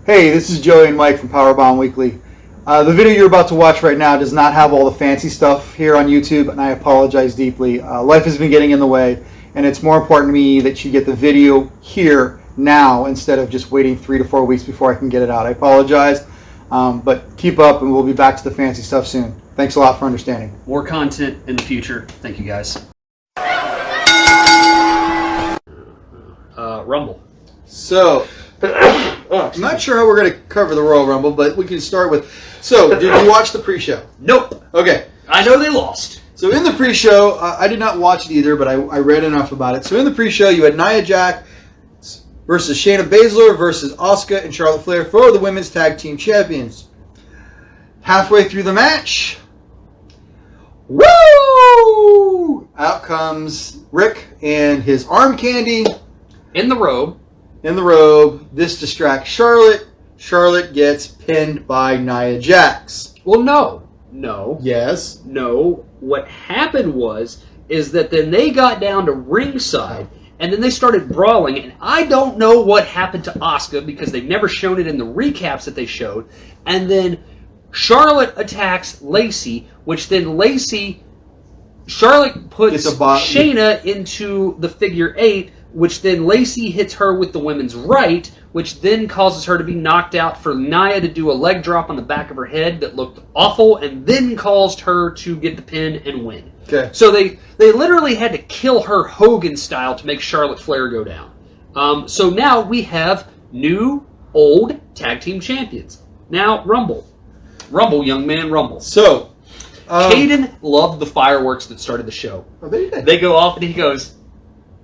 Hey, this is Joey and Mike from Powerbomb Weekly. The video you're about to watch right now does not have all the fancy stuff here on YouTube, and I apologize deeply. Life has been getting in the way, and it's more important to me that you get the video here now instead of just waiting 3 to 4 weeks before I can get it out. I apologize, but keep up, and we'll be back to the fancy stuff soon. Thanks a lot for understanding. More content in the future. Thank you, guys. Rumble. So, I'm not sure how we're going to cover the Royal Rumble, but we can start with... So, did you watch the pre-show? Nope. Okay. I know they lost. So, in the pre-show, I did not watch it either, but I read enough about it. So, in the pre-show, you had Nia Jax versus Shayna Baszler versus Asuka and Charlotte Flair for the Women's Tag Team Champions. Halfway through the match... Woo! Out comes Rick and his arm candy. In the robe. This distracts Charlotte. Charlotte gets pinned by Nia Jax. Well, no. Yes. No. What happened is that then they got down to ringside, and then they started brawling, and I don't know what happened to Asuka because they've never shown it in the recaps that they showed, and then Charlotte attacks Lacey, which then Charlotte puts Shayna into the figure 8, which then Lacey hits her with the women's right, which then causes her to be knocked out for Nia to do a leg drop on the back of her head that looked awful, and then caused her to get the pin and win. Okay. So they literally had to kill her Hogan style to make Charlotte Flair go down. So now we have new, old tag team champions. Now, Rumble. Rumble, young man, Rumble. So, Caden loved the fireworks that started the show. I bet he did. They go off and he goes,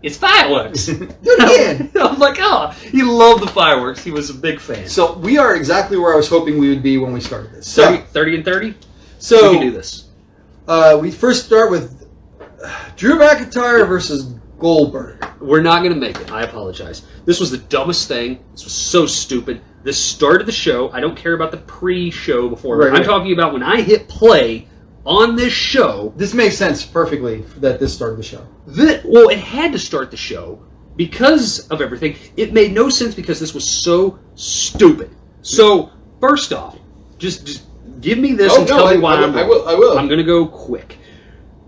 "It's fireworks." Do it again. I'm like, oh, he loved the fireworks. He was a big fan. So, we are exactly where I was hoping we would be when we started this. So, 30 and 30? So, we can do this. We first start with Drew McIntyre versus Goldberg. We're not going to make it. I apologize. This was the dumbest thing. This was so stupid. This started the show. I don't care about the pre-show before. Right, I'm talking about when I hit play on this show. This makes sense perfectly that this started the show. Well, it had to start the show because of everything. It made no sense because this was so stupid. So, first off, just give me this and tell me why I will. I'm going to go quick.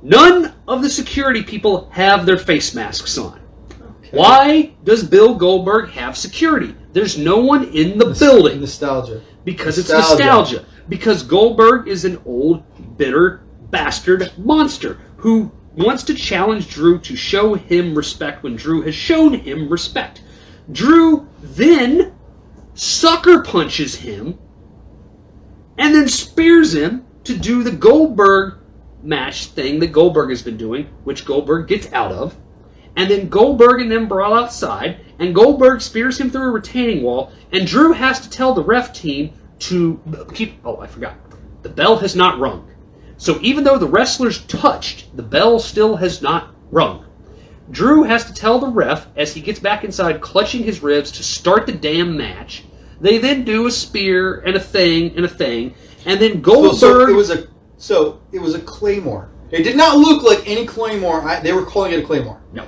None of the security people have their face masks on. Okay. Why does Bill Goldberg have security? There's no one in the building. Nostalgia. Because it's nostalgia. Because Goldberg is an old, bitter bastard monster who wants to challenge Drew to show him respect when Drew has shown him respect. Drew then sucker punches him and then spears him to do the Goldberg match thing that Goldberg has been doing, which Goldberg gets out of. And then Goldberg and them brawl outside, and Goldberg spears him through a retaining wall, and Drew has to tell the ref team to keep... Oh, I forgot. The bell has not rung. So even though the wrestlers touched, the bell still has not rung. Drew has to tell the ref, as he gets back inside, clutching his ribs, to start the damn match. They then do a spear and a thing, and then Goldberg... So it was a claymore. It did not look like any claymore. They were calling it a claymore. No.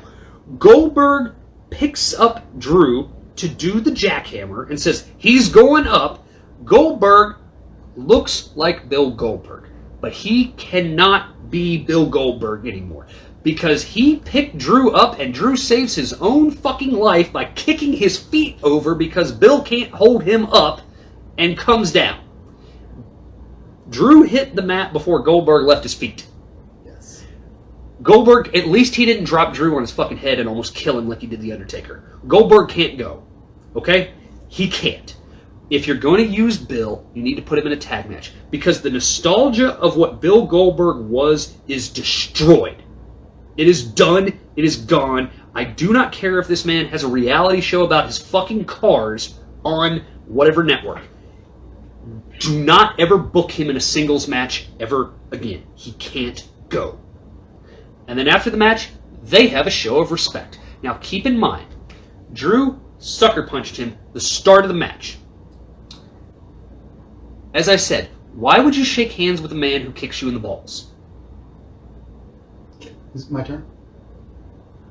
Goldberg picks up Drew to do the jackhammer and says he's going up. Goldberg looks like Bill Goldberg, but he cannot be Bill Goldberg anymore because he picked Drew up and Drew saves his own fucking life by kicking his feet over because Bill can't hold him up and comes down. Drew hit the mat before Goldberg left his feet. Yes. Goldberg, at least he didn't drop Drew on his fucking head and almost kill him like he did The Undertaker. Goldberg can't go. Okay? He can't. If you're going to use Bill, you need to put him in a tag match. Because the nostalgia of what Bill Goldberg was is destroyed. It is done. It is gone. I do not care if this man has a reality show about his fucking cars on whatever network. Do not ever book him in a singles match ever again. He can't go. And then after the match, they have a show of respect. Now keep in mind, Drew sucker punched him the start of the match. As I said, why would you shake hands with a man who kicks you in the balls? Is it my turn?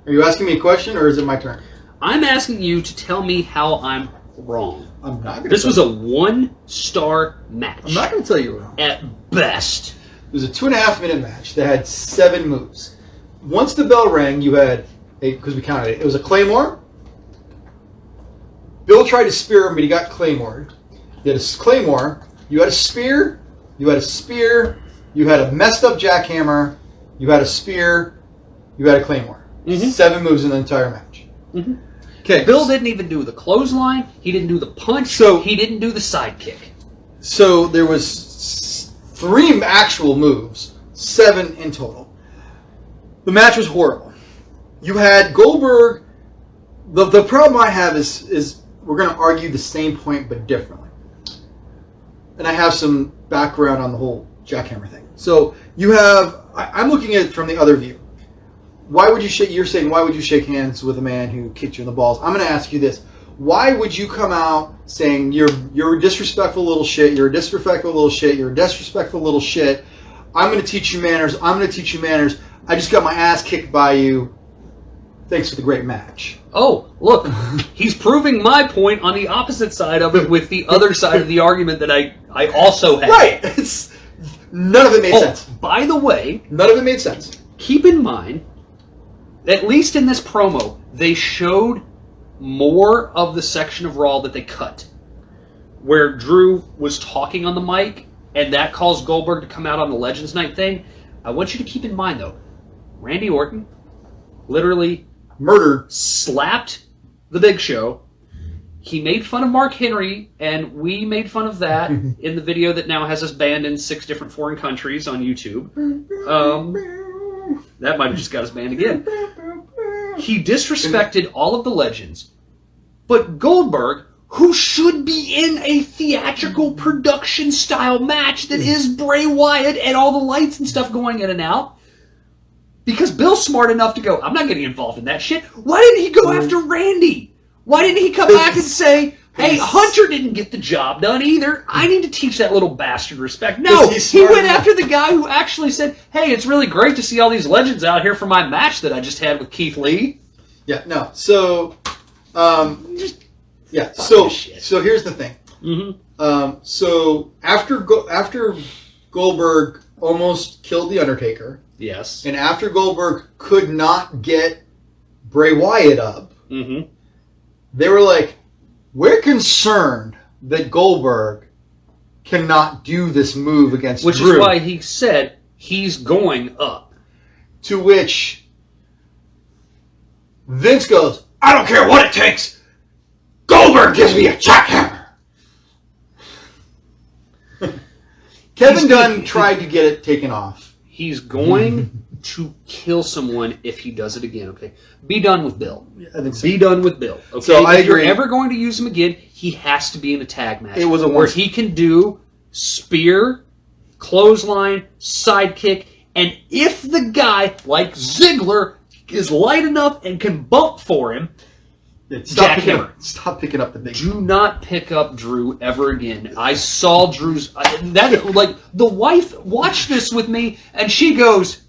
Are you asking me a question or is it my turn? I'm asking you to tell me how I'm wrong. I'm not gonna This was a 1-star match. I'm not going to tell you wrong. At best. It was a 2.5-minute match that had 7 moves. Once the bell rang, you had because we counted it. It was a Claymore. Bill tried to spear him, but he got Claymored. You had a Claymore. You had a spear. You had a spear. You had a messed up jackhammer. You had a spear. You had a Claymore. 7 moves in the entire match. Okay. Bill didn't even do the clothesline. He didn't do the punch. So he didn't do the sidekick. So there was 3 actual moves, 7 in total. The match was horrible. You had Goldberg. The problem I have is we're going to argue the same point but differently. And I have some background on the whole jackhammer thing. So you have, I'm looking at it from the other view. Why would you shake? You're saying why would you shake hands with a man who kicked you in the balls? I'm going to ask you this: why would you come out saying you're a disrespectful little shit? You're a disrespectful little shit. You're a disrespectful little shit. I'm going to teach you manners. I'm going to teach you manners. I just got my ass kicked by you. Thanks for the great match. Oh, look, he's proving my point on the opposite side of it with the other side of the argument that I also had. Right. None of it made sense. By the way, none of it made sense. Keep in mind, at least in this promo, they showed more of the section of Raw that they cut, where Drew was talking on the mic, and that caused Goldberg to come out on the Legends Night thing. I want you to keep in mind, though, Randy Orton literally slapped the Big Show. He made fun of Mark Henry, and we made fun of that in the video that now has us banned in 6 different foreign countries on YouTube. That might have just got us banned again. He disrespected all of the legends. But Goldberg, who should be in a theatrical production style match that is Bray Wyatt and all the lights and stuff going in and out, because Bill's smart enough to go, I'm not getting involved in that shit. Why didn't he go after Randy? Why didn't he come back and say, hey, Hunter didn't get the job done either. I need to teach that little bastard respect. No, he went after the guy who actually said, hey, it's really great to see all these legends out here for my match that I just had with Keith Lee. Yeah, no. So, yeah. So here's the thing. So after Goldberg almost killed the Undertaker. Yes. And after Goldberg could not get Bray Wyatt up, they were like, we're concerned that Goldberg cannot do this move against Drew. Which is why he said he's going up. To which Vince goes, I don't care what it takes. Goldberg gives me a jackhammer. Kevin Dunn tried to get it taken off. He's going to kill someone if he does it again, okay? Be done with Bill. Yeah, I think so. Be done with Bill, okay? So if you're ever going to use him again, he has to be in a tag match. It was a where he can do spear, clothesline, sidekick, and if the guy, like Ziggler, is light enough and can bump for him, Stop picking up the big. Do not pick up Drew ever again. I saw Drew's the wife watched this with me, and she goes,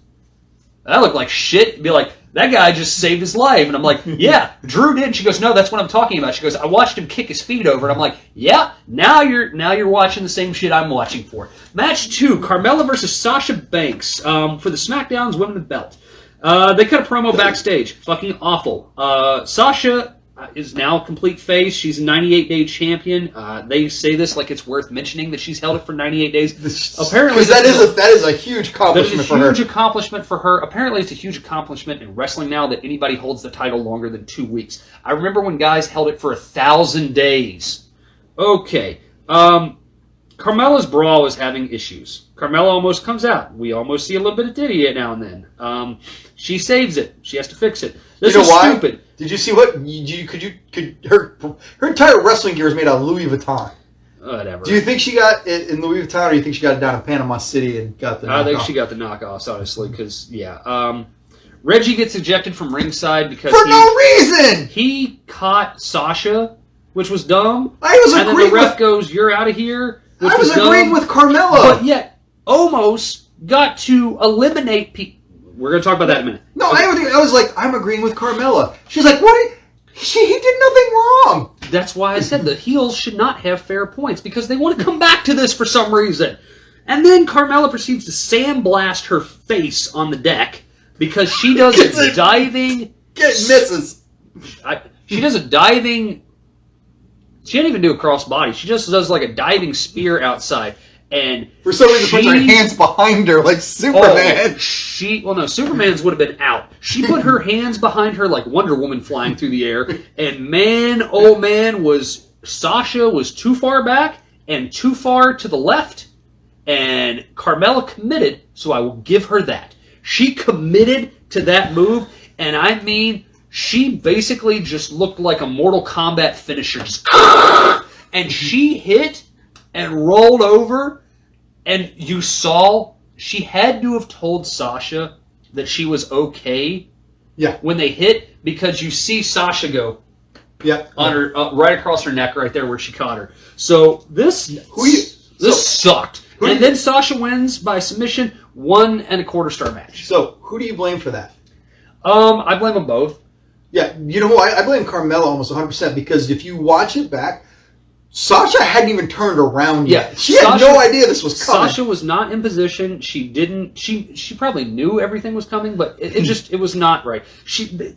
"That looked like shit." Be like, "That guy just saved his life," and I'm like, "Yeah, Drew did." She goes, "No, that's what I'm talking about." She goes, "I watched him kick his feet over," and I'm like, "Yeah, now you're watching the same shit I'm watching for." Match 2: Carmella versus Sasha Banks for the SmackDown's Women's Belt. They cut a promo backstage. Fucking awful. Sasha is now a complete face. She's a 98-day champion. They say this like it's worth mentioning that she's held it for 98 days. Apparently, that is a huge accomplishment for her. That is a huge accomplishment for her. Apparently, it's a huge accomplishment in wrestling now that anybody holds the title longer than 2 weeks. I remember when guys held it for 1,000 days. Okay. Carmella's brawl is having issues. Carmella almost comes out. We almost see a little bit of Diddy now and then. She saves it. She has to fix it. This is stupid. Did you see what her entire wrestling gear is made out of Louis Vuitton? Whatever. Do you think she got it in Louis Vuitton, or do you think she got it down in Panama City and got the knockoff? I think she got the knockoffs, honestly, because Reggie gets ejected from ringside because no reason. He caught Sasha, which was dumb. And then the ref goes, "You're out of here." I was agreeing with Carmella, but yet almost got to eliminate people. We're going to talk about that in a minute. No, okay. I was like, I'm agreeing with Carmella. She's like, what? He did nothing wrong. That's why I said the heels should not have fair points, because they want to come back to this for some reason. And then Carmella proceeds to sandblast her face on the deck because she does a diving... misses. She does a diving... She didn't even do a crossbody. She just does like a diving spear outside. And for some reason, puts her hands behind her like Superman. Well, no, Superman's would have been out. She put her hands behind her like Wonder Woman flying through the air. And man, oh man, Sasha was too far back and too far to the left. And Carmella committed, so I will give her that. She committed to that move, and I mean, she basically just looked like a Mortal Kombat finisher. And she hit and rolled over, and you saw she had to have told Sasha that she was okay when they hit, because you see Sasha go on her right across her neck right there where she caught her. So this sucked. And then Sasha wins by submission, 1 1/4 star match. So who do you blame for that? I blame them both. Yeah, you know what? I blame Carmella almost 100%, because if you watch it back, Sasha hadn't even turned around yet. She had no idea this was coming. Sasha was not in position. She didn't. She probably knew everything was coming, but it was not right.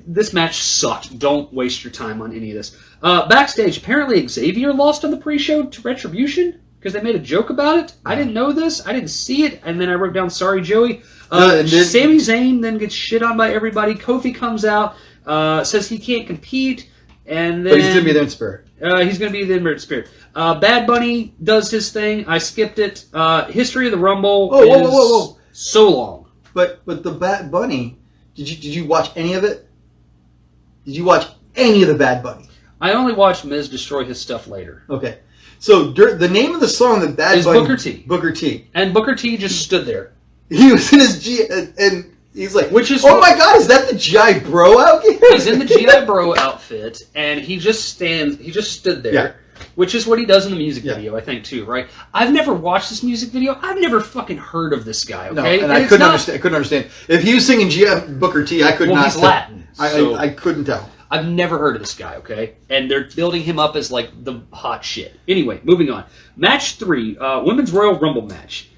This match sucked. Don't waste your time on any of this. Backstage, apparently Xavier lost on the pre-show to Retribution because they made a joke about it. I didn't know this. I didn't see it, and then I wrote down "Sorry, Joey." Sami Zayn then gets shit on by everybody. Kofi comes out, says he can't compete, and then but he's gonna be there in spirit. He's going to be there in spirit. Bad Bunny does his thing. I skipped it. History of the Rumble is so long. But the Bad Bunny, did you watch any of it? Did you watch any of the Bad Bunny? I only watched Miz destroy his stuff later. Okay. So the name of the song that Bad Bunny... Booker T. Booker T. And Booker T just stood there. He was in his and he's like, my God, is that the G.I. Bro outfit? He's in the G.I. Bro outfit, and he just stood there, which is what he does in the music video, I think, too, right? I've never watched this music video. I've never fucking heard of this guy, okay? No, and I couldn't understand. If he was singing G.I. Booker T, I could not... he's Latin. I couldn't tell. I've never heard of this guy, okay? And they're building him up as, like, the hot shit. Anyway, moving on. Match 3, Women's Royal Rumble match.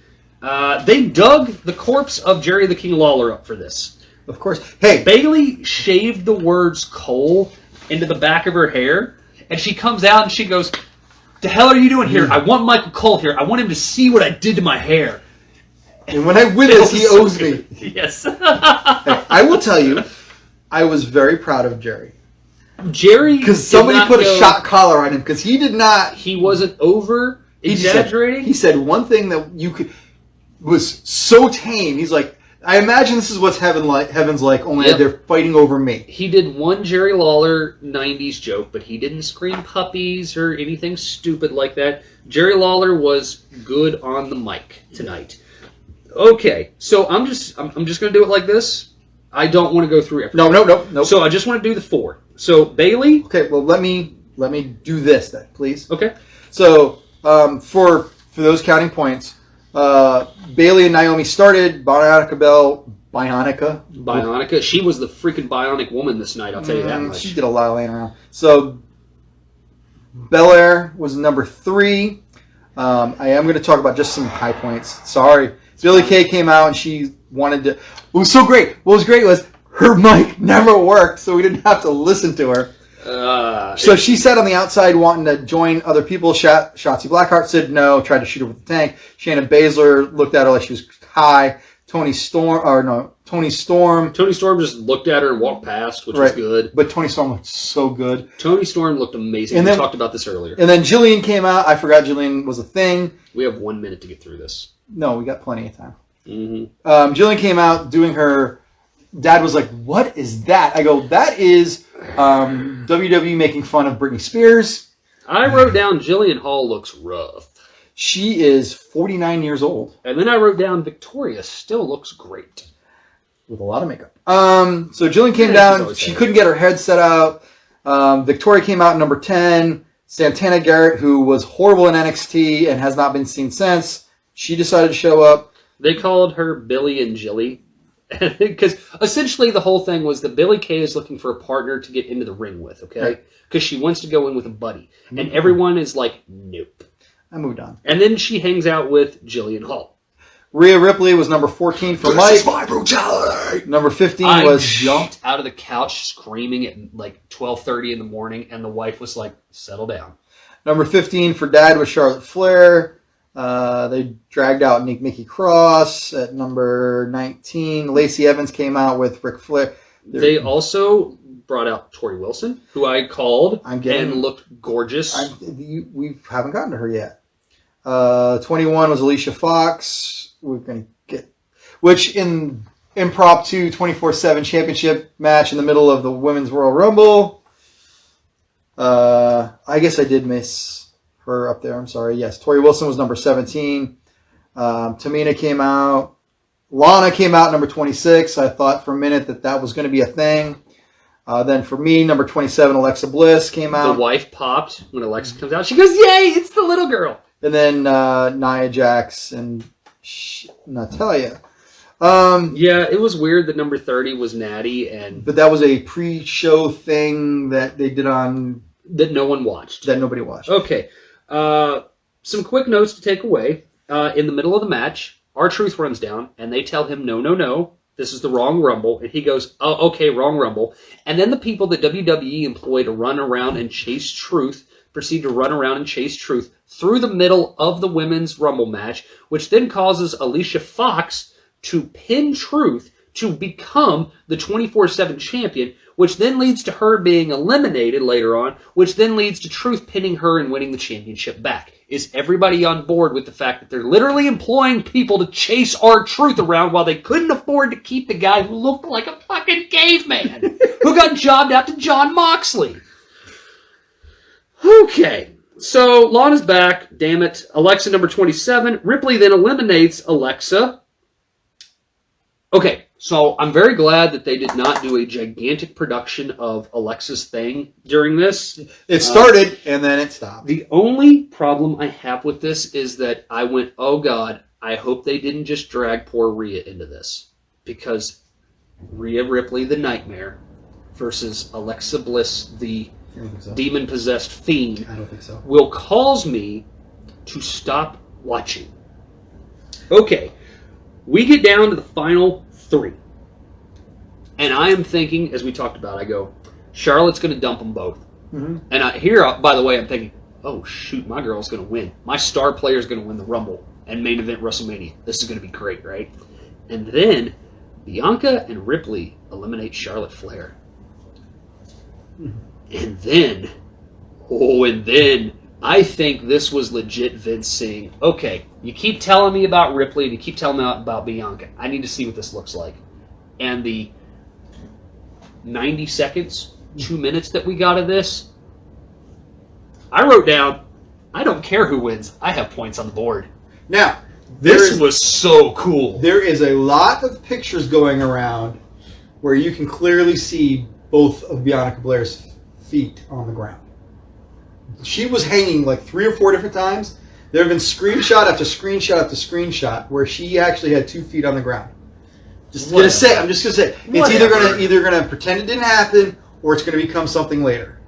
They dug the corpse of Jerry the King Lawler up for this. Of course. Hey! Bayley shaved the words Cole into the back of her hair, and she comes out and she goes, "The hell are you doing here? I want Michael Cole here. I want him to see what I did to my hair." And when I win this, he owes me. Yes. Hey, I will tell you, I was very proud of Jerry. Because somebody put a shock collar on him, because he did not... He wasn't over-exaggerating. He said one thing that was so tame. He's like, I imagine this is what's heaven's like, only they're fighting over me. He did one Jerry Lawler 90s joke, but he didn't scream puppies or anything stupid like that. Jerry Lawler was good on the mic tonight. Okay, so I'm just going to do it like this. I don't want to go through everything. No. So I just want to do the 4. So Bayley. Okay, well let me do this then, please. Okay. So for those counting points, Bayley and Naomi started. Bionica. She was the freaking bionic woman this night. I'll tell you that much. She did a lot of laying around. So Belair was number 3. I am going to talk about just some high points. Sorry, Billie Kay came out and she wanted to. It was so great. What was great was her mic never worked, so we didn't have to listen to her. So she sat on the outside wanting to join other people. Shotzi Blackheart said no, tried to shoot her with the tank. Shayna Baszler looked at her like she was high. Tony Storm just looked at her and walked past, which was good. But Tony Storm looked so good. Tony Storm looked amazing. We talked about this earlier. And then Jillian came out. I forgot Jillian was a thing. We have 1 minute to get through this. No, we got plenty of time. Mm-hmm. Jillian came out doing her... Dad was like, "What is that?" I go, "That is WWE making fun of Britney Spears." I wrote down Jillian Hall looks rough. She is 49 years old. And then I wrote down Victoria still looks great. With a lot of makeup. So Jillian came down. She couldn't get her head set out. Victoria came out number 10. Santana Garrett, who was horrible in NXT and has not been seen since, she decided to show up. They called her Billy and Jilly. Because essentially the whole thing was that Billie Kay is looking for a partner to get into the ring with, okay? Because she wants to go in with a buddy. And everyone is like, nope. I moved on. And then she hangs out with Jillian Hall. Rhea Ripley was number 14 for Mike. This is my brutality! Number 15 I jumped out of the couch screaming at like 12:30 in the morning, and the wife was like, settle down. Number 15 for Dad was Charlotte Flair. They dragged out Nikki Cross at number 19. Lacey Evans came out with Ric Flair. They also brought out Tori Wilson, who I called and looked gorgeous. We haven't gotten to her yet. 21 was Alicia Fox. We're going to get... Which in impromptu 24/7 championship match in the middle of the Women's Royal Rumble. I guess I did miss her up there. I'm sorry. Yes, Tori Wilson was number 17. Tamina came out. Lana came out number 26. I thought for a minute that was going to be a thing. Then for me, number 27, Alexa Bliss came out. The wife popped when Alexa comes out. She goes, yay, it's the little girl. And then Nia Jax and Natalya. Yeah, it was weird that number 30 was Natty. But that was a pre-show thing that they did on... That no one watched. That nobody watched. Okay. Some quick notes to take away. In the middle of the match, R-Truth runs down, and they tell him, no, this is the wrong Rumble. And he goes, oh, okay, wrong Rumble. And then the people that WWE employ to run around and chase Truth proceed to run around and chase Truth through the middle of the Women's Rumble match, which then causes Alicia Fox to pin Truth to become the 24/7 champion, which then leads to her being eliminated later on, which then leads to Truth pinning her and winning the championship back. Is everybody on board with the fact that they're literally employing people to chase R-Truth around while they couldn't afford to keep the guy who looked like a fucking caveman who got jobbed out to Jon Moxley? Okay, so Lana's back, damn it. Alexa number 27. Ripley then eliminates Alexa. Okay, so I'm very glad that they did not do a gigantic production of Alexa's thing during this. It started, and then it stopped. The only problem I have with this is that I went, oh God, I hope they didn't just drag poor Rhea into this. Because Rhea Ripley, the Nightmare, versus Alexa Bliss, the demon-possessed fiend, I don't think so. Will cause me to stop watching. Okay, we get down to the final 3. And I am thinking, as we talked about, I go, Charlotte's going to dump them both. Mm-hmm. And by the way, I'm thinking, oh shoot, my girl's going to win. My star player's going to win the Rumble and main event WrestleMania. This is going to be great, right? And then Bianca and Ripley eliminate Charlotte Flair. Mm-hmm. And then, I think this was legit Vince saying, okay, you keep telling me about Ripley and you keep telling me about Bianca. I need to see what this looks like. And the 90 seconds, 2 minutes that we got of this, I wrote down, I don't care who wins. I have points on the board. Now, this was so cool. There is a lot of pictures going around where you can clearly see both of Bianca Belair's feet on the ground. She was hanging like 3 or 4 different times. There have been screenshot after screenshot after screenshot where she actually had 2 feet on the ground. I'm just gonna say it's either gonna pretend it didn't happen or it's gonna become something later.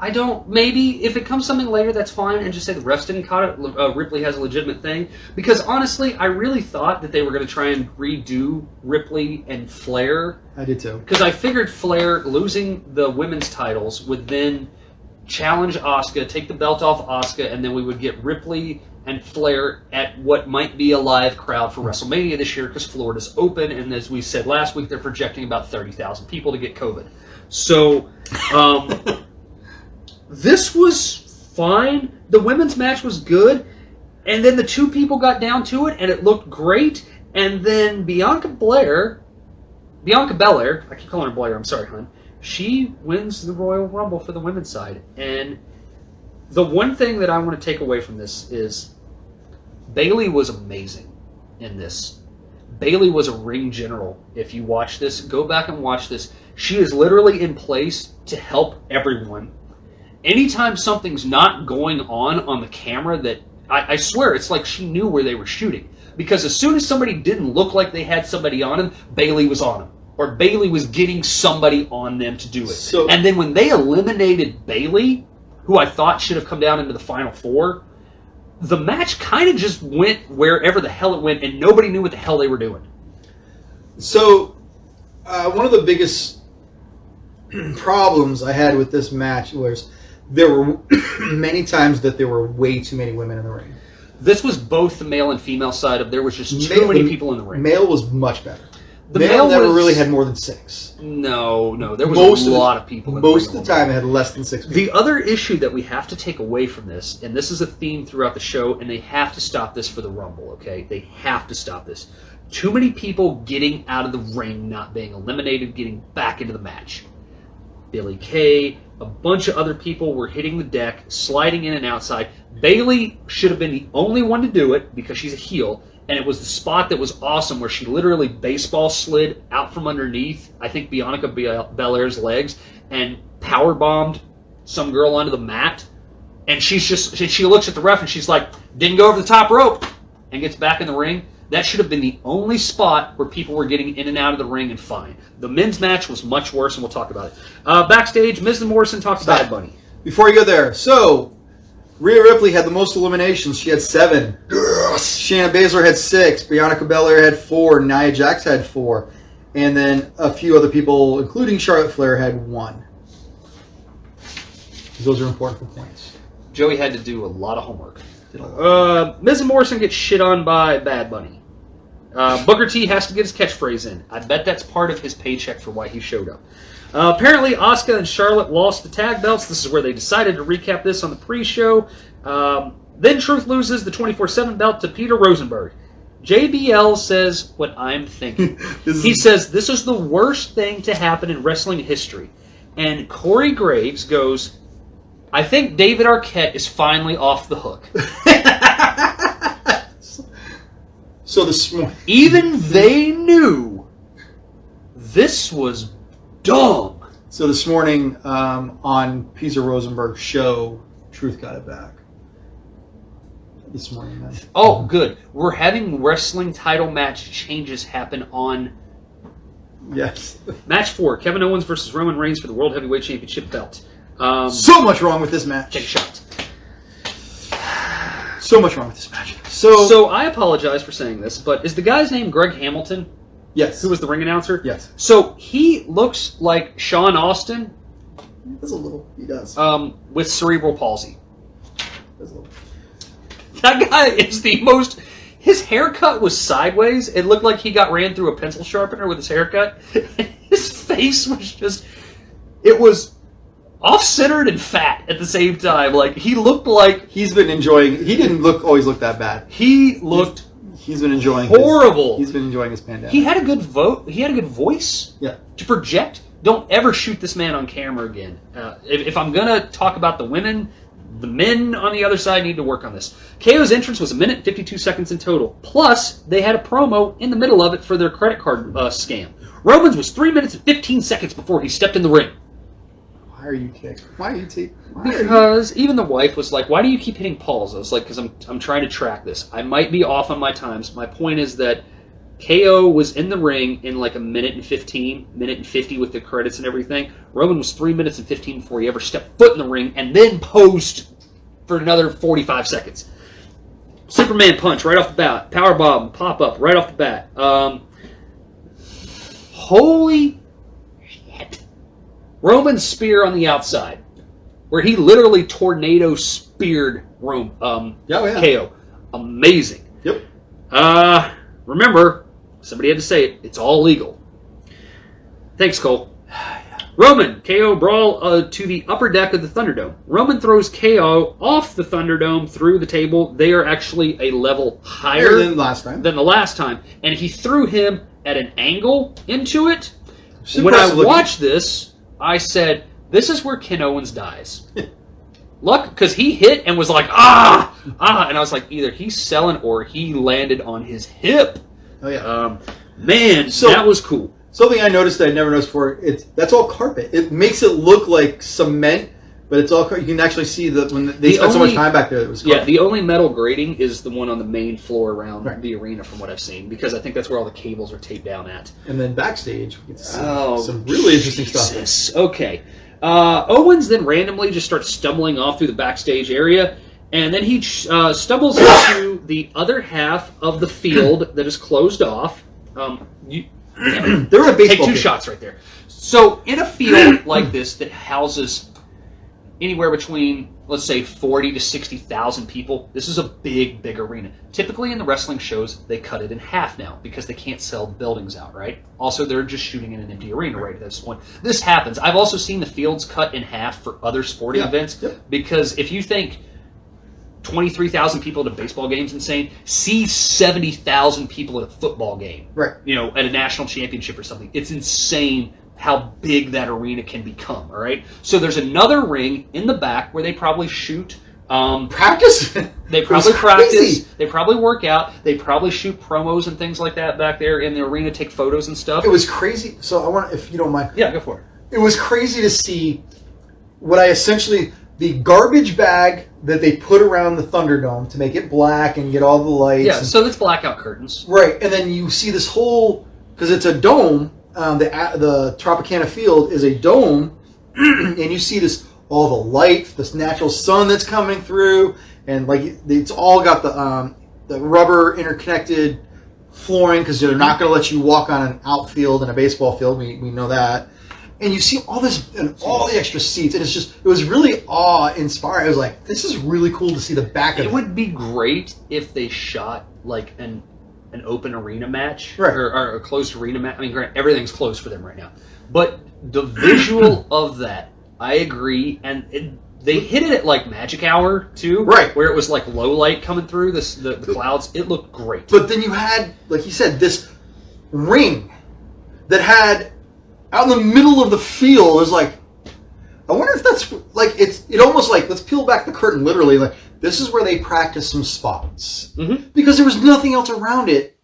Maybe if it comes something later, that's fine, and just say the refs didn't caught it. Ripley has a legitimate thing. Because honestly, I really thought that they were going to try and redo Ripley and Flair. I did too. Because I figured Flair losing the women's titles would then challenge Asuka, take the belt off Asuka, and then we would get Ripley and Flair at what might be a live crowd for WrestleMania this year because Florida's open, and as we said last week, they're projecting about 30,000 people to get COVID. So, this was fine. The women's match was good. And then the 2 people got down to it, and it looked great. And then Bianca Belair, I keep calling her Blair, I'm sorry, hon. She wins the Royal Rumble for the women's side. And the one thing that I want to take away from this is Bayley was amazing in this. Bayley was a ring general. If you watch this, go back and watch this. She is literally in place to help everyone. Anytime something's not going on the camera, that I swear it's like she knew where they were shooting. Because as soon as somebody didn't look like they had somebody on him, Bayley was on him. or Bayley was getting somebody on them to do it. So, and then when they eliminated Bayley, who I thought should have come down into the Final Four, the match kind of just went wherever the hell it went, and nobody knew what the hell they were doing. So, one of the biggest problems I had with this match was there were many times that there were way too many women in the ring. This was both the male and female side of there was just too many people in the ring. Male was much better. The male never really had more than 6. No, there was a lot of people in the ring. Most of the time it had less than 6 people. The other issue that we have to take away from this, and this is a theme throughout the show, and they have to stop this for the Rumble, okay? They have to stop this. Too many people getting out of the ring, not being eliminated, getting back into the match. Billy Kay, a bunch of other people were hitting the deck, sliding in and outside. Bayley should have been the only one to do it because she's a heel, and it was the spot that was awesome where she literally baseball slid out from underneath, I think, Bianca Belair's legs, and power bombed some girl onto the mat. And she looks at the ref and she's like, didn't go over the top rope, and gets back in the ring. That should have been the only spot where people were getting in and out of the ring and fine. The men's match was much worse, and we'll talk about it. Backstage, Miz and Morrison talks about Bad Bunny. Before you go there, so Rhea Ripley had the most eliminations. She had 7. Yes. Shayna Baszler had 6. Bianca Belair had 4. Nia Jax had 4. And then a few other people, including Charlotte Flair, had 1. Those are important points. Joey had to do a lot of homework. Miz and Morrison get shit on by Bad Bunny. Booker T has to get his catchphrase in. I bet that's part of his paycheck for why he showed up. Apparently, Asuka and Charlotte lost the tag belts. This is where they decided to recap this on the pre-show. Then Truth loses the 24/7 belt to Peter Rosenberg. JBL says what I'm thinking. He says, this is the worst thing to happen in wrestling history. And Corey Graves goes, I think David Arquette is finally off the hook. So this morning, even they knew this was dumb. So this morning on Peter Rosenberg's show, Truth got it back. This morning, man. Oh, good. We're having wrestling title match changes happen on. Yes. Match 4: Kevin Owens versus Roman Reigns for the World Heavyweight Championship belt. So much wrong with this match. Take a shot. So much wrong with this match. So I apologize for saying this, but is the guy's name Greg Hamilton? Yes. Who was the ring announcer? Yes. So he looks like Sean Austin. He does a little. He does. With cerebral palsy. Does a little. That guy is the most... His haircut was sideways. It looked like he got ran through a pencil sharpener with his haircut. His face was just... It was off-centered and fat at the same time. Like, he looked like... He's been enjoying... He didn't always look that bad. He looked... He's been enjoying... Horrible. He's been enjoying his pandemic. He had a good He had a good voice. Yeah. To project. Don't ever shoot this man on camera again. If I'm going to talk about the women... The men on the other side need to work on this. KO's entrance was 1 minute and 52 seconds in total. Plus, they had a promo in the middle of it for their credit card scam. Roman's was 3 minutes and 15 seconds before he stepped in the ring. Why are you ticked? Because even the wife was like, why do you keep hitting pause? I was like, because I'm trying to track this. I might be off on my times. My point is that KO was in the ring in like 1 minute and 15, 1 minute and 50 with the credits and everything. Roman was 3 minutes and 15 before he ever stepped foot in the ring, and then posed for another 45 seconds. Superman punch right off the bat. Powerbomb, pop up right off the bat. Holy shit. Roman's spear on the outside, where he literally tornado speared KO. Amazing. Yep. Remember, somebody had to say it. It's all legal. Thanks, Cole. Roman, KO brawl to the upper deck of the Thunderdome. Roman throws KO off the Thunderdome through the table. They are actually a level higher than the last time. And he threw him at an angle into it. Super When I watched this, I said, this is where Ken Owens dies. Luck, because he hit and was like, and I was like, either he's selling or he landed on his hip. Oh, yeah. Man, that was cool. Something I noticed that I never noticed before, that's all carpet. It makes it look like cement But it's all, you can actually see that when they spent so much time back there. It was yeah, the only metal grating is the one on the main floor around the arena, from what I've seen, because I think that's where all the cables are taped down at. And then backstage, we get to see some really interesting stuff. Okay. Owens then randomly just starts stumbling off through the backstage area, and then he stumbles into the other half of the field that is closed off. They're in a baseball take two field. shots right there. So in a field like this that houses anywhere between, let's say, 40 to 60,000 people, this is a big arena. Typically in the wrestling shows, they cut it in half now because they can't sell the buildings out, right? Also, they're just shooting in an empty arena right at this point. This happens. I've also seen the fields cut in half for other sporting events because if you think 23,000 people at a baseball game is insane, see 70,000 people at a football game. Right. At a national championship or something. It's insane how big that arena can become, all right? So there's another ring in the back where they probably shoot. Practice? They probably practice. They probably work out. They probably shoot promos and things like that back there in the arena, take photos and stuff. It was crazy. So I want, if you don't mind. Yeah, go for it. It was crazy to see what I essentially, the garbage bag that they put around the Thunderdome to make it black and get all the lights. Yeah, so it's blackout curtains. Right, and then you see this whole, because it's a dome, the Tropicana Field is a dome, and you see all the light, this natural sun that's coming through, and like it's all got the rubber interconnected flooring because they're not going to let you walk on an outfield in a baseball field. We know that, and you see all this and all the extra seats, and it was really awe-inspiring. I was like, this is really cool to see the back of it. It would be great if they shot like an open arena match, right, or a closed arena match. I mean, granted, everything's closed for them right now, but the visual of that, I agree, and they hit it at like magic hour too, right, where it was like low light coming through the clouds. It looked great. But then you had, like you said, this ring that had out in the middle of the field. It was like, I wonder if that's like it almost like, let's peel back the curtain literally, like this is where they practice some spots because there was nothing else around it.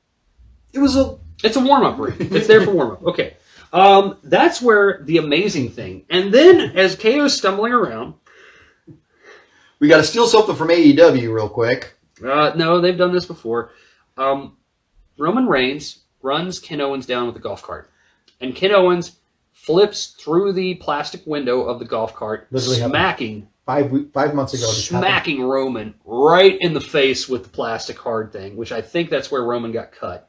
It's a warm-up ring. It's there for warm-up. Okay. That's where the amazing thing. And then as KO's stumbling around, we got to steal something from AEW real quick. No, they've done this before. Roman Reigns runs Ken Owens down with a golf cart. And Ken Owens flips through the plastic window of the golf cart, smacking 5 months ago. Smacking Roman right in the face with the plastic hard thing, which I think that's where Roman got cut.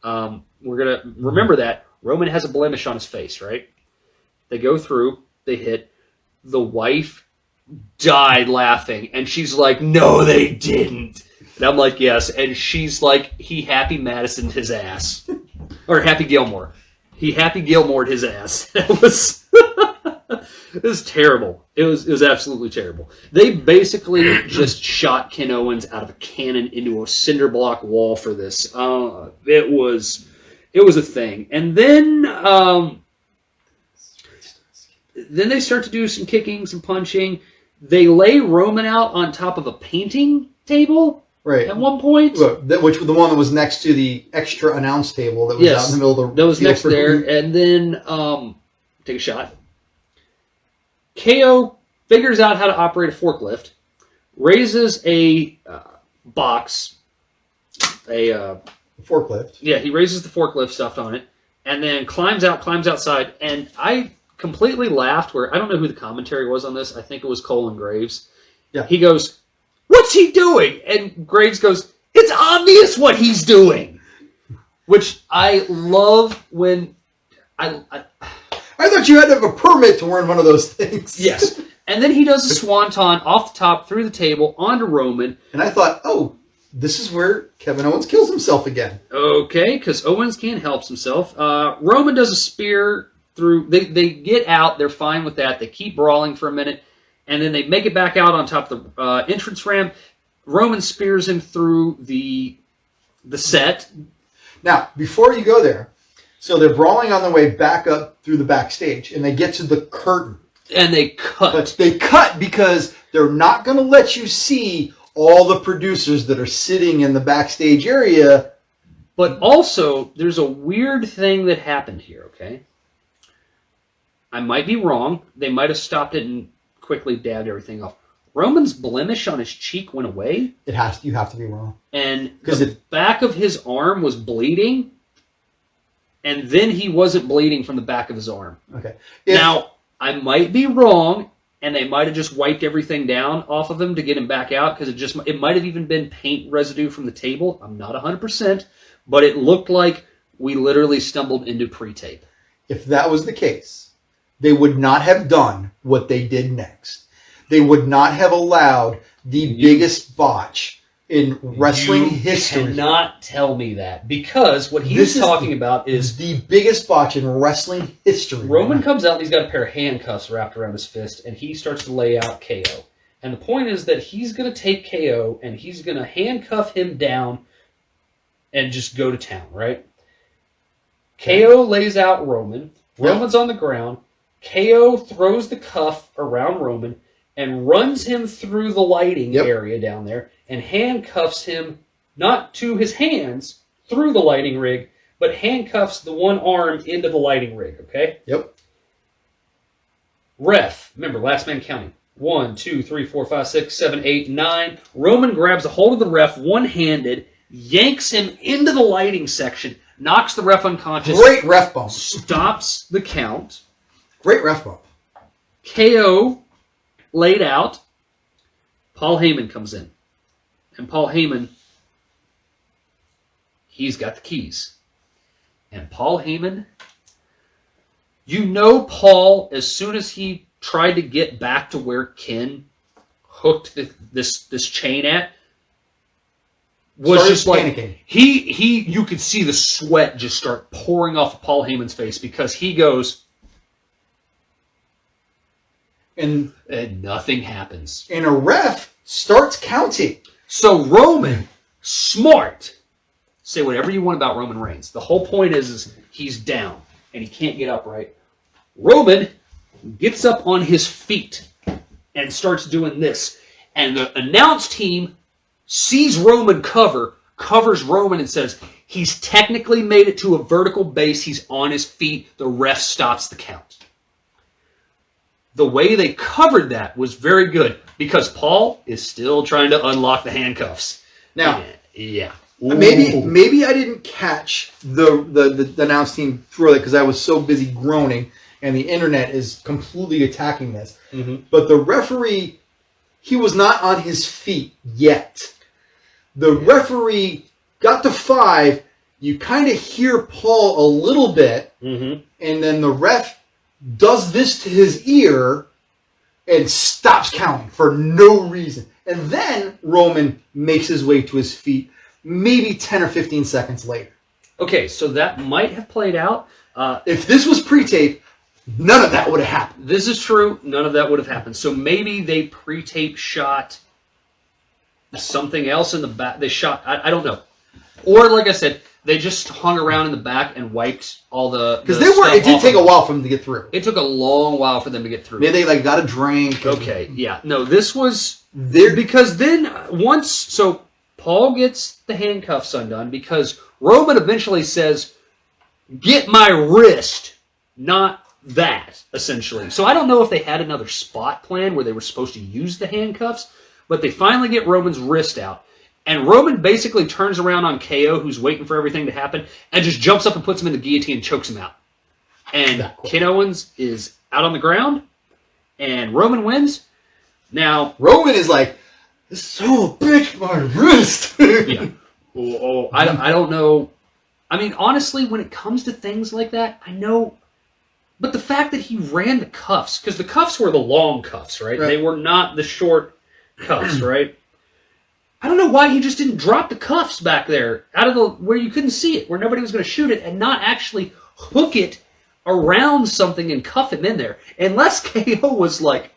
We're going to remember that. Roman has a blemish on his face, right? They go through, they hit. The wife died laughing, and she's like, no, they didn't. And I'm like, yes. And she's like, he Happy Madison'd his ass. Or Happy Gilmore. He Happy Gilmore'd his ass. It was terrible. It was absolutely terrible. They basically just shot Ken Owens out of a cannon into a cinder block wall for this. It was a thing. And then they start to do some kicking, some punching. They lay Roman out on top of a painting table. Right. At one point. Which the one that was next to the extra announce table that was out in the middle of the... That was next there. And then, take a shot. KO figures out how to operate a forklift, raises a box, forklift. Yeah, he raises the forklift stuffed on it, and then climbs outside. And I completely laughed where, I don't know who the commentary was on this. I think it was Colin Graves. Yeah. He goes, what's he doing? And Graves goes, it's obvious what he's doing. Which I love when... I thought you had to have a permit to wear one of those things. Yes. And then he does a swanton off the top, through the table, onto Roman. And I thought, oh, this is where Kevin Owens kills himself again. Okay, because Owens can't help himself. Roman does a spear through... They get out. They're fine with that. They keep brawling for a minute. And then they make it back out on top of the entrance ramp. Roman spears him through the set. Now, before you go there, so they're brawling on their way back up through the backstage, and they get to the curtain. And they cut. But they cut because they're not going to let you see all the producers that are sitting in the backstage area. But also, there's a weird thing that happened here, okay? I might be wrong. They might have stopped it in quickly dabbed everything off. Roman's blemish on his cheek went away. You have to be wrong. And the back of his arm was bleeding. And then he wasn't bleeding from the back of his arm. Okay. Now, I might be wrong, and they might have just wiped everything down off of him to get him back out, because it might have even been paint residue from the table. I'm not 100%, but it looked like we literally stumbled into pre-tape. If that was the case, they would not have done what they did next. They would not have allowed the biggest botch in wrestling history. You cannot tell me that, because what he's talking about is the biggest botch in wrestling history. Roman comes out and he's got a pair of handcuffs wrapped around his fist, and he starts to lay out KO. And the point is that he's going to take KO and he's going to handcuff him down and just go to town, right? KO lays out Roman. Roman's on the ground. KO throws the cuff around Roman and runs him through the lighting area down there and handcuffs him, not to his hands, through the lighting rig, but handcuffs the one arm into the lighting rig, okay? Yep. Ref, remember, last man counting. 1, 2, 3, 4, 5, 6, 7, 8, 9. Roman grabs a hold of the ref one-handed, yanks him into the lighting section, knocks the ref unconscious. Great ref bump. Stops the count. Great ref bump. KO laid out. Paul Heyman comes in. And Paul Heyman, he's got the keys. And Paul Heyman, you know Paul, as soon as he tried to get back to where Ken hooked this chain at, was started just like panicking. You could see the sweat just start pouring off of Paul Heyman's face, because he goes, and nothing happens. And a ref starts counting. So Roman, smart. Say whatever you want about Roman Reigns. The whole point is he's down and he can't get up right. Roman gets up on his feet and starts doing this. And the announce team sees Roman covers Roman and says, he's technically made it to a vertical base. He's on his feet. The ref stops the count. The way they covered that was very good, because Paul is still trying to unlock the handcuffs. Now, yeah. Maybe I didn't catch the announce team through it because I was so busy groaning, and the internet is completely attacking this. Mm-hmm. But the referee, he was not on his feet yet. The referee got to 5. You kind of hear Paul a little bit, and then the ref does this to his ear and stops counting for no reason. And then Roman makes his way to his feet maybe 10 or 15 seconds later. Okay, so that might have played out. If this was pre-tape, none of that would have happened. This is true. None of that would have happened. So maybe they pre-tape shot something else in the back. They shot, I don't know. Or, like I said, they just hung around in the back and wiped all the because it did take a while for them to get through. It took a long while for them to get through. Maybe they got a drink. Okay, yeah. No, this was there because then so Paul gets the handcuffs undone because Roman eventually says, "Get my wrist," not that, essentially. So I don't know if they had another spot plan where they were supposed to use the handcuffs, but they finally get Roman's wrist out. And Roman basically turns around on KO, who's waiting for everything to happen, and just jumps up and puts him in the guillotine and chokes him out. And Ken Owens is out on the ground, and Roman wins. Now, Roman is like, this son of a bitch, my wrist. Yeah. I don't know. I mean, honestly, when it comes to things like that, I know. But the fact that he ran the cuffs, because the cuffs were the long cuffs, right? They were not the short cuffs, right? I don't know why he just didn't drop the cuffs back there out of where you couldn't see it, where nobody was going to shoot it, and not actually hook it around something and cuff him in there. Unless KO was like,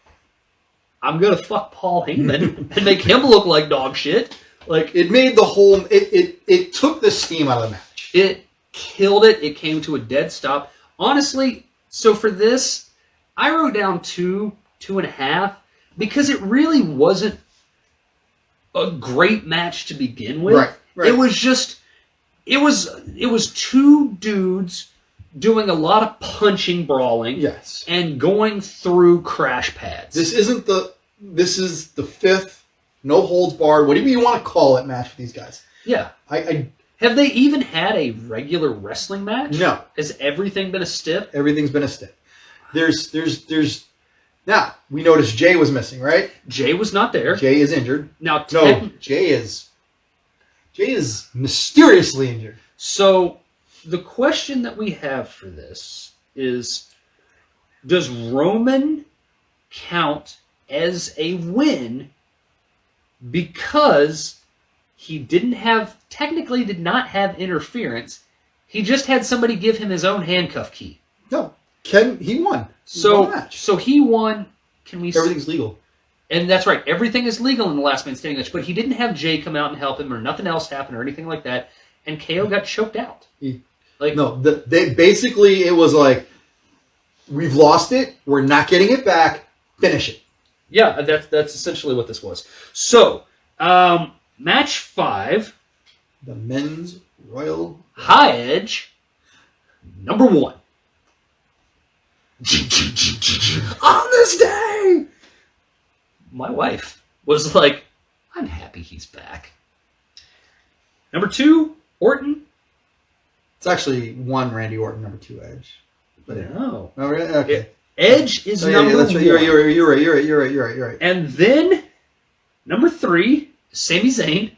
I'm going to fuck Paul Heyman and make him look like dog shit. Like, it made the whole... It took the steam out of the match. It killed it. It came to a dead stop. Honestly, so for this, I wrote down 2.5, because it really wasn't a great match to begin with. Right. It was just... It was two dudes doing a lot of punching, brawling, Yes. and going through crash pads. This is the fifth no holds barred, whatever you want to call it, match for these guys. Yeah. I Have they even had a regular wrestling match? No. Has everything been a stiff? Everything's been a stiff. There's now we noticed Jay was missing, right? Jay was not there. Jay is injured. Now, Jay is mysteriously injured. So the question that we have for this is, does Roman count as a win because he technically did not have interference? He just had somebody give him his own handcuff key. No, he won. So he won. Everything's legal. And that's right. Everything is legal in the last man standing match. But he didn't have Jay come out and help him, or nothing else happened, or anything like that. And KO got choked out. It was like, we've lost it. We're not getting it back. Finish it. Yeah, that's essentially what this was. So, match 5. The men's Royal High Edge, number 1. On this day, my wife was like, I'm happy he's back. Number 2, Orton. It's actually 1 Randy Orton, number 2 Edge. But No. Oh, really? Okay. Edge is number 1. Right. You're right. And then, number 3, Sami Zayn.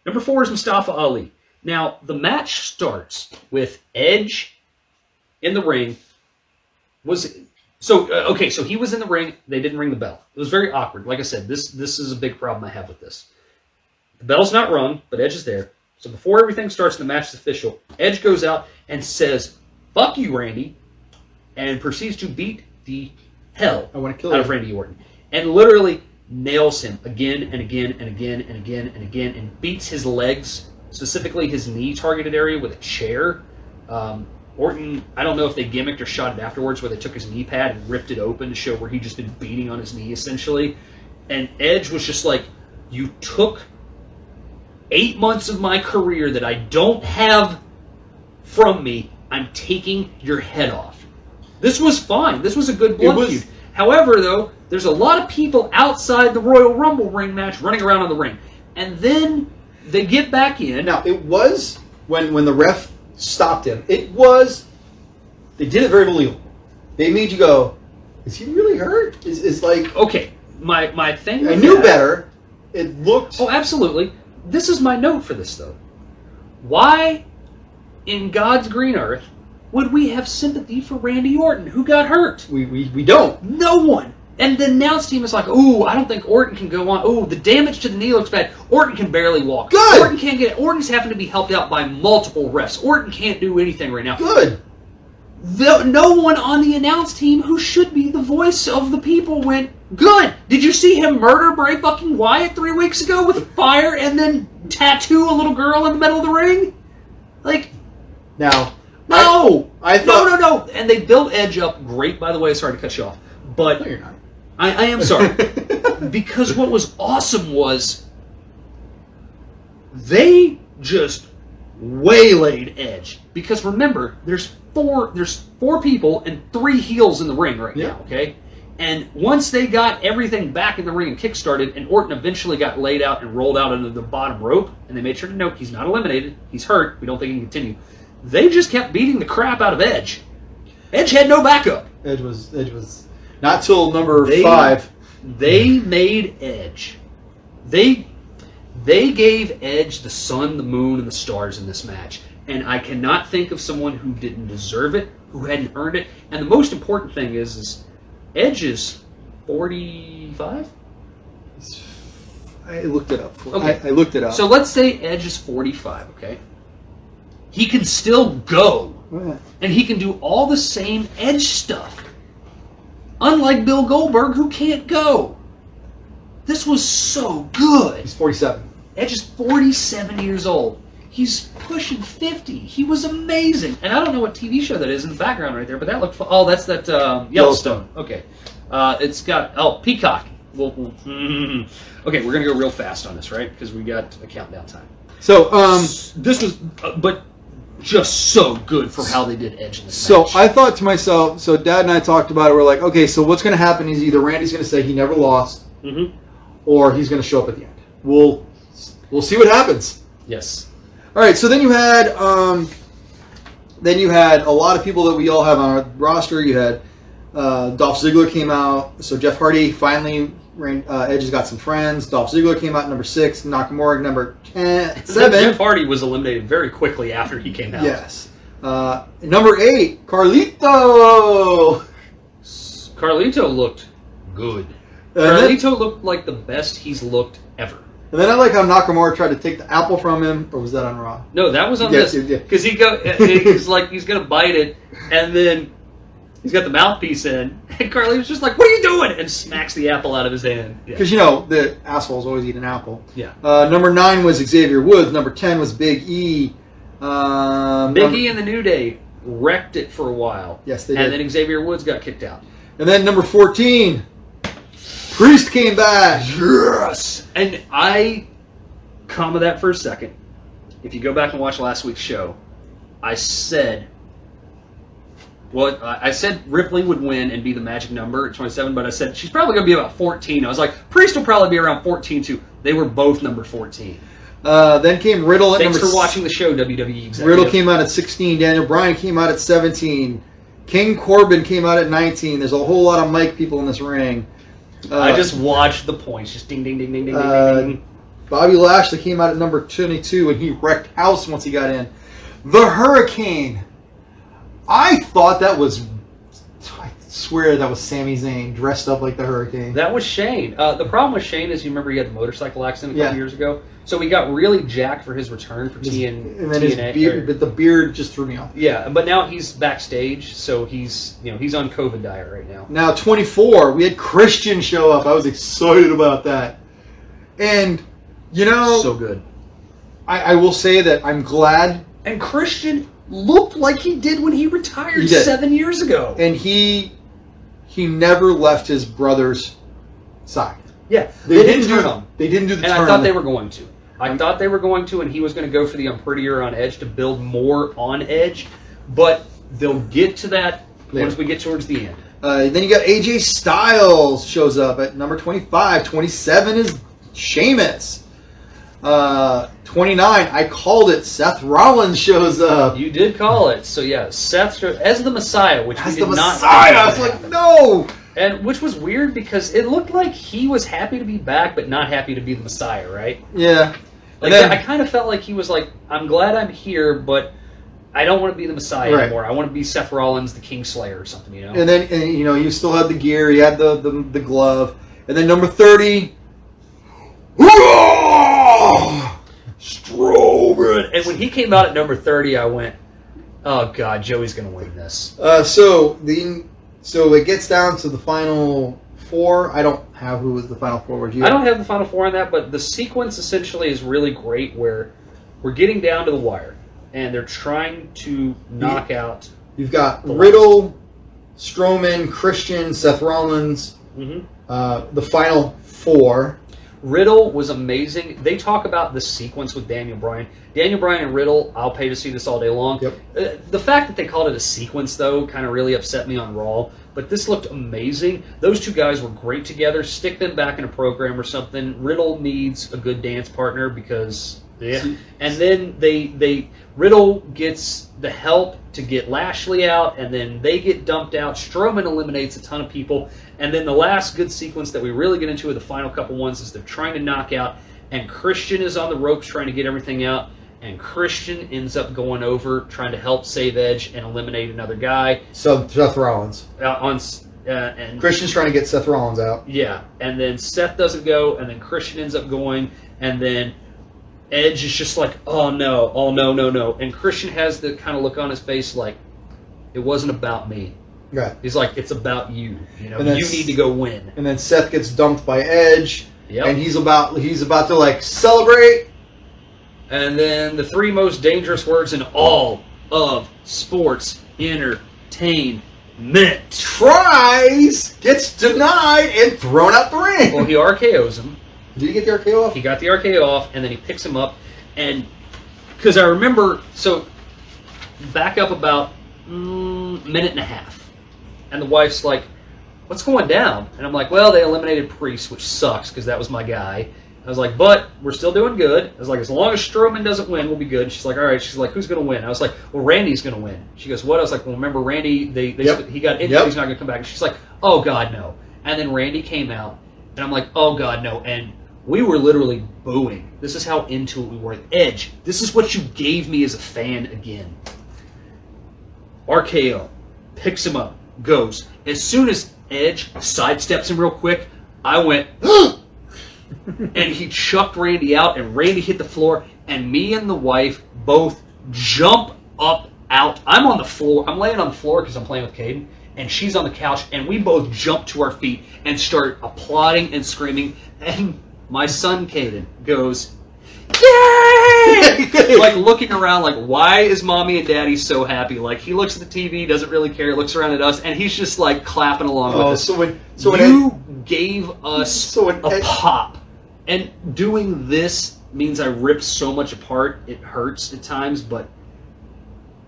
Number 4 is Mustafa Ali. Now, the match starts with Edge in the ring. So he was in the ring. They didn't ring the bell. It was very awkward. Like I said, this is a big problem I have with this. The bell's not rung, but Edge is there. So before everything starts and the match is official, Edge goes out and says, "Fuck you, Randy," and proceeds to beat the hell out of Randy Orton. And literally nails him again and again and again and again and again, and beats his legs, specifically his knee targeted area, with a chair. Orton, I don't know if they gimmicked or shot it afterwards, where they took his knee pad and ripped it open to show where he'd just been beating on his knee, essentially. And Edge was just like, you took 8 months of my career that I don't have from me. I'm taking your head off. This was fine. This was a good blood feud. However, though, there's a lot of people outside the Royal Rumble ring match running around on the ring. And then they get back in. Now, it was, when the ref stopped him, they did it very believable. They made you go, is he really hurt? It's like... Okay, my thing... I knew better. It looked... Oh, absolutely. This is my note for this, though. Why, in God's green earth, would we have sympathy for Randy Orton, who got hurt? We don't. No one. And the announce team is like, ooh, I don't think Orton can go on. Ooh, the damage to the knee looks bad. Orton can barely walk. Good. Orton can't get it. Orton's having to be helped out by multiple refs. Orton can't do anything right now. Good. No one on the announce team, who should be the voice of the people, went, good. Did you see him murder Bray fucking Wyatt 3 weeks ago with fire and then tattoo a little girl in the middle of the ring? Like, now, no. I thought... No. And they built Edge up great, by the way. Sorry to cut you off. But No, you're not. I am sorry. Because what was awesome was they just waylaid Edge. Because remember, there's four people and 3 heels in the ring right now, okay? And once they got everything back in the ring and kick-started, and Orton eventually got laid out and rolled out into the bottom rope, and they made sure to note he's not eliminated, he's hurt, we don't think he can continue, they just kept beating the crap out of Edge. Edge had no backup. Edge was not till number 5. They made Edge. They gave Edge the sun, the moon, and the stars in this match. And I cannot think of someone who didn't deserve it, who hadn't earned it. And the most important thing is Edge is 45? I looked it up. Okay. I looked it up. So let's say Edge is 45, okay? He can still go. And he can do all the same Edge stuff. Unlike Bill Goldberg, who can't go. This was so good. He's 47. Edge is 47 years old. He's pushing 50. He was amazing. And I don't know what TV show that is in the background right there, but that looked fun. Oh, that's that Yellowstone. Okay. It's got, Peacock. Okay, we're going to go real fast on this, right? Because we got a countdown time. So, This was, but just so good for how they did Edge in this So match. I thought to myself, so Dad and I talked about it. We're like, okay, so what's going to happen is either Randy's going to say he never lost, or he's going to show up at the end. We'll see what happens. Yes. All right. So then you had a lot of people that we all have on our roster. You had Dolph Ziggler came out. So Jeff Hardy finally. Edge has got some friends. Dolph Ziggler came out number 6. Nakamura number 7. Jeff Hardy was eliminated very quickly after he came out. Yes. Number 8, Carlito. Carlito looked good. Then, Carlito looked like the best he's looked ever. and then I like how Nakamura tried to take the apple from him, or was that on Raw? No, that was on Yes, this. yeah. Because he's like, he's going to bite it, and then he's got the mouthpiece in, and Carlito's just like, what are you doing? And smacks the apple out of his hand. Because, the assholes always eat an apple. Yeah. Number 9 was Xavier Woods. Number 10 was Big E. Big E and the New Day wrecked it for a while. Yes, they did. And then Xavier Woods got kicked out. And then number 14, Priest came back. Yes! And I, comma that for a second. If you go back and watch last week's show, I said Ripley would win and be the magic number at 27, but I said she's probably going to be about 14. I was like, Priest will probably be around 14 too. They were both number 14. Then came Riddle at Thanks number for watching the show, WWE executive. Riddle came out at 16. Daniel Bryan came out at 17. King Corbin came out at 19. There's a whole lot of mic people in this ring. I just watched the points. Just ding, ding, ding, ding, ding, ding, ding. Bobby Lashley came out at number 22, and he wrecked house once he got in. The Hurricane. I thought that was... I swear that was Sami Zayn dressed up like the Hurricane. That was Shane. The problem with Shane is, you remember he had the motorcycle accident a couple Yeah. years ago? So he got really jacked for his return for TNA. And then his beard, but the beard just threw me off. Yeah, but now he's backstage, so he's on COVID diet right now. Now 24, we had Christian show up. I was excited about that. And, So good. I will say that I'm glad. And Christian looked like he did when he retired He did. 7 years ago. And he never left his brother's side. Yeah, they didn't turn him. They didn't do the And turn. I thought they were going to. I thought they were going to, and he was going to go for the Unprettier on Edge to build more on Edge. But they'll get to that once we get towards the end. Then you got AJ Styles shows up at number 25. 27 is Sheamus. 29, I called it. Seth Rollins shows up. You did call it. So yeah, Seth as the Messiah, which As we the did not Messiah. I think was would like, happen. no. And which was weird because it looked like he was happy to be back, but not happy to be the Messiah, right? Yeah. Like then, I kind of felt like he was like, I'm glad I'm here, but I don't want to be the Messiah Right. anymore. I want to be Seth Rollins, the Kingslayer or something, And then, you still had the gear. You had the glove. And then number 30. Strowman. And when he came out at number 30, I went, oh God, Joey's going to win this. So it gets down to the final 4. I don't have who was the final 4. Were you? I don't have the final 4 on that, but the sequence essentially is really great where we're getting down to the wire, and they're trying to knock out... You've got Riddle, Strowman, Christian, Seth Rollins, the final 4. Riddle was amazing. They talk about the sequence with Daniel Bryan. Daniel Bryan and Riddle, I'll pay to see this all day long. Yep. The fact that they called it a sequence, though, kind of really upset me on Raw. But this looked amazing. Those two guys were great together. Stick them back in a program or something. Riddle needs a good dance partner because... Yeah. And then Riddle gets the help to get Lashley out, and then they get dumped out. Strowman eliminates a ton of people. And then the last good sequence that we really get into with the final couple ones is they're trying to knock out, and Christian is on the ropes trying to get everything out, and Christian ends up going over, trying to help save Edge and eliminate another guy. So Seth Rollins. And Christian's trying to get Seth Rollins out. Yeah, and then Seth doesn't go, and then Christian ends up going, and then Edge is just like, oh no, no. And Christian has the kind of look on his face like, it wasn't about me. Right. He's like, it's about you. You then need to go win. And then Seth gets dumped by Edge. Yep. And he's about to like celebrate. And then the 3 most dangerous words in all of sports entertainment. Tries, gets denied, and thrown out the ring. Well, he RKOs him. Did he get the RKO off? He got the RKO off, and then he picks him up. And because I remember, so back up about minute and a half. And the wife's like, what's going down? And I'm like, well, they eliminated Priest, which sucks because that was my guy. I was like, but we're still doing good. I was like, as long as Strowman doesn't win, we'll be good. She's like, all right. She's like, who's going to win? I was like, well, Randy's going to win. She goes, what? I was like, well, remember Randy, he got injured, he's not going to come back. And she's like, oh, God, no. And then Randy came out, and I'm like, oh, God, no. And we were literally booing. This is how into it we were. Edge, this is what you gave me as a fan again. RKO, picks him up, goes. As soon as Edge sidesteps him real quick, I went, and he chucked Randy out, and Randy hit the floor, and me and the wife both jump up out. I'm on the floor. I'm laying on the floor because I'm playing with Caden, and she's on the couch, and we both jump to our feet and start applauding and screaming, and my son Caden goes, yay! Like looking around like, why is mommy and daddy so happy? Like he looks at the TV, doesn't really care, looks around at us, and he's just like clapping along with us. So you gave us a pop. And doing this means I ripped so much apart. It hurts at times, but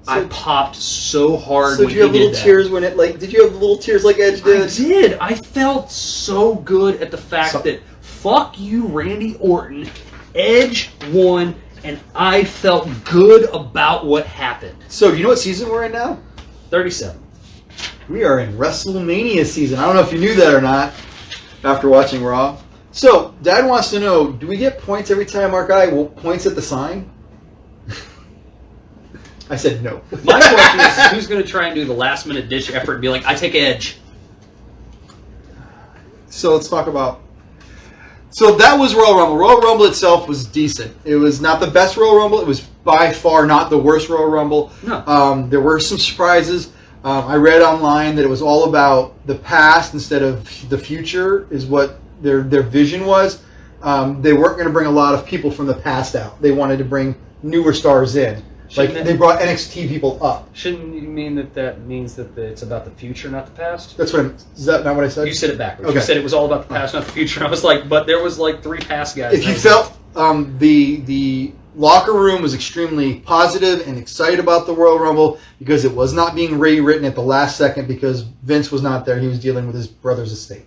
I popped so hard. So did you have little tears when it did you have little tears like Edge did? I did. I felt so good at the fact that fuck you, Randy Orton. Edge won, and I felt good about what happened. So you know what season we're in now? 37. We are in WrestleMania season. I don't know if you knew that or not after watching Raw. So, Dad wants to know, do we get points every time our guy points at the sign? I said no. My question is, who's going to try and do the last-minute ditch effort and be like, I take Edge? So, let's talk about... So, that was Royal Rumble. Royal Rumble itself was decent. It was not the best Royal Rumble. It was by far not the worst Royal Rumble. No. There were some surprises. I read online that it was all about the past instead of the future is what their vision was. They weren't going to bring a lot of people from the past out. They wanted to bring newer stars in. They brought NXT people up. Shouldn't you mean that means that it's about the future, not the past? That's what is that not what I said? You said it backwards. Okay. You said it was all about the past, not the future. I was like, but there was like 3 past guys. If you felt the locker room was extremely positive and excited about the Royal Rumble because it was not being rewritten at the last second because Vince was not there. He was dealing with his brother's estate.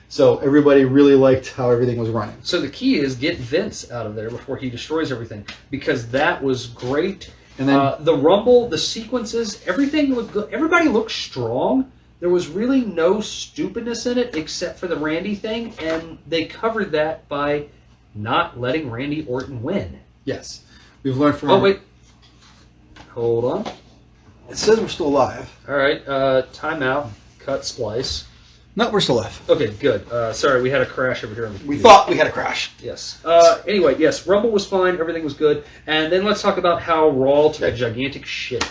So everybody really liked how everything was running. So the key is get Vince out of there before he destroys everything, because that was great. And then the Rumble, the sequences, everything looked good. Everybody looked strong. There was really no stupidness in it except for the Randy thing, and they covered that by not letting Randy Orton win. Yes. We've learned from... Oh, wait. Hold on. It says we're still alive. All right. Timeout. Cut splice. No, we're still alive. Okay, good. Sorry, we had a crash over here. We thought we had a crash. Yes. Anyway, yes, Rumble was fine. Everything was good. And then let's talk about how Raw took a gigantic shit.